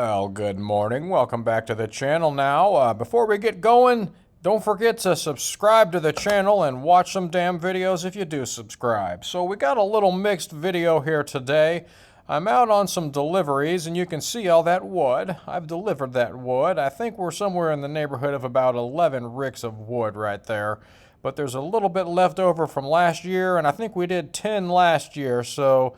Well, good morning. Welcome back to the channel now. Before we get going, don't forget to subscribe to the channel and watch some damn videos if you do subscribe. So we got a little mixed video here today. I'm out on some deliveries and you can see all that wood. I've delivered that wood. I think we're somewhere in the neighborhood of about 11 ricks of wood right there. But there's a little bit left over from last year, and I think we did 10 last year, so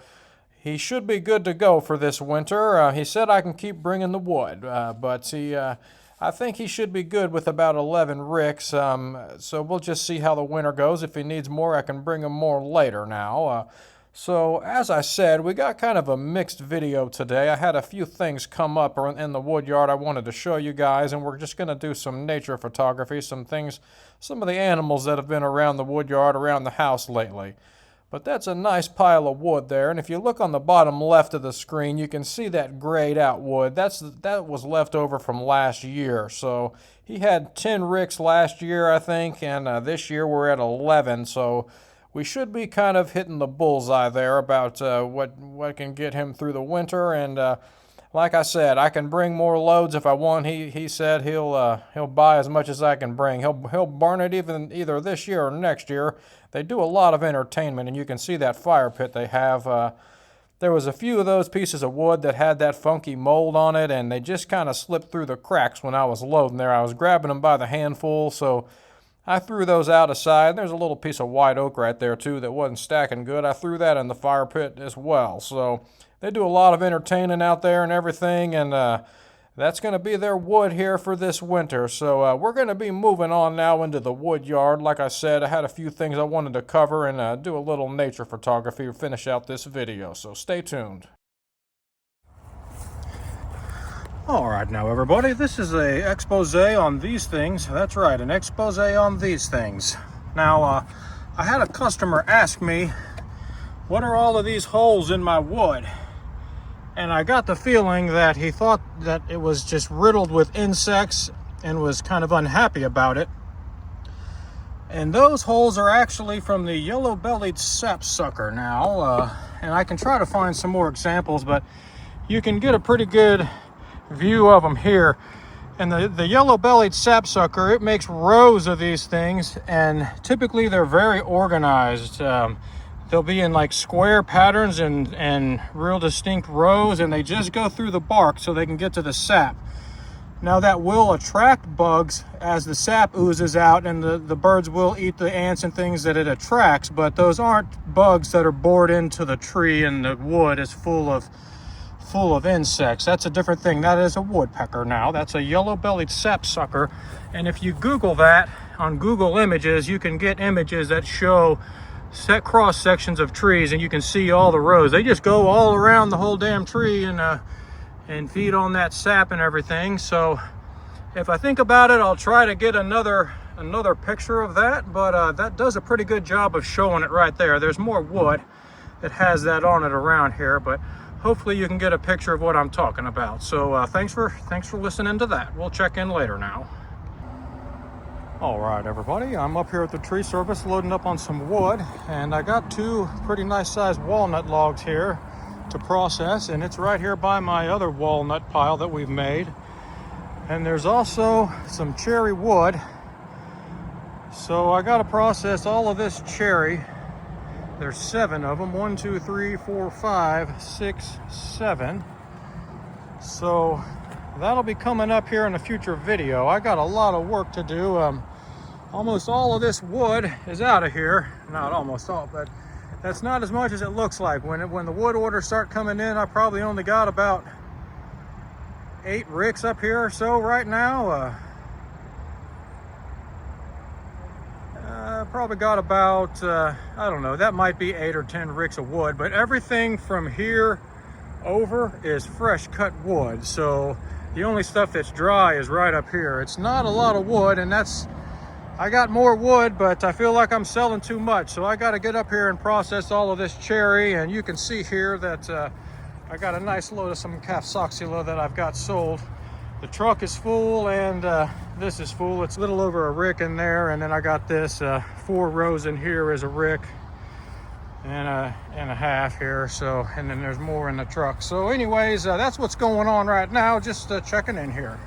he should be good to go for this winter. He said I can keep bringing the wood, but I think he should be good with about 11 ricks. So we'll just see how the winter goes. If he needs more, I can bring him more later now. So as I said, we got kind of a mixed video today. I had a few things come up in the wood yard I wanted to show you guys, and we're just going to do some nature photography, some of the animals that have been around the wood yard, around the house lately. But that's a nice pile of wood there, and if you look on the bottom left of the screen, you can see that grayed out wood. That was left over from last year. So he had 10 ricks last year, I think, and this year we're at 11. So we should be kind of hitting the bullseye there about what can get him through the winter. And like I said, I can bring more loads if I want. He said he'll buy as much as I can bring. He'll burn it either this year or next year. They do a lot of entertainment, and you can see that fire pit they have. There was a few of those pieces of wood that had that funky mold on it, and they just kind of slipped through the cracks when I was loading there. I was grabbing them by the handful, so I threw those out aside. There's a little piece of white oak right there, too, that wasn't stacking good. I threw that in the fire pit as well. So they do a lot of entertaining out there and everything, and that's going to be their wood here for this winter. So we're going to be moving on now into the wood yard. Like I said, I had a few things I wanted to cover and do a little nature photography to finish out this video. So stay tuned. All right, now everybody, this is a expose on these things. That's right, an expose on these things. Now, I had a customer ask me, what are all of these holes in my wood? And I got the feeling that he thought that it was just riddled with insects and was kind of unhappy about it. And those holes are actually from the yellow-bellied sapsucker now. And I can try to find some more examples, but you can get a pretty good view of them here. And the yellow-bellied sapsucker, it makes rows of these things, and typically they're very organized. They'll be in like square patterns and real distinct rows, and they just go through the bark so they can get to the sap. Now that will attract bugs as the sap oozes out, and the birds will eat the ants and things that it attracts, but those aren't bugs that are bored into the tree, and the wood is full of insects. That's a different thing. That is a woodpecker now. That's a yellow-bellied sapsucker. And if you Google that on Google Images, you can get images that show set cross sections of trees, and you can see all the rows. They just go all around the whole damn tree and feed on that sap and everything. So if I think about it, I'll try to get another picture of that, but that does a pretty good job of showing it right there. There's more wood that has that on it around here, but hopefully you can get a picture of what I'm talking about. So thanks for listening to that. We'll check in later now. All right, everybody, I'm up here at the tree service loading up on some wood, and I got two pretty nice sized walnut logs here to process, and it's right here by my other walnut pile that we've made. And there's also some cherry wood, so I got to process all of this cherry. There's 7 of them, 1, 2, 3, 4, 5, 6, 7. So that'll be coming up here in a future video. I got a lot of work to do. Almost all of this wood is out of here. Not almost all, but that's not as much as it looks like. When the wood orders start coming in, I probably only got about 8 ricks up here or so right now. Probably got about, I don't know, that might be 8 or 10 ricks of wood, but everything from here over is fresh cut wood. So the only stuff that's dry is right up here. It's not a lot of wood, and I got more wood, but I feel like I'm selling too much. So I got to get up here and process all of this cherry. And you can see here that I got a nice load of some Sapsucker that I've got sold. The truck is full, and this is full. It's a little over a rick in there, and then I got this 4 rows in here is a rick. and a half here. So, and then there's more in the truck. So anyways, that's what's going on right now. Just checking in here.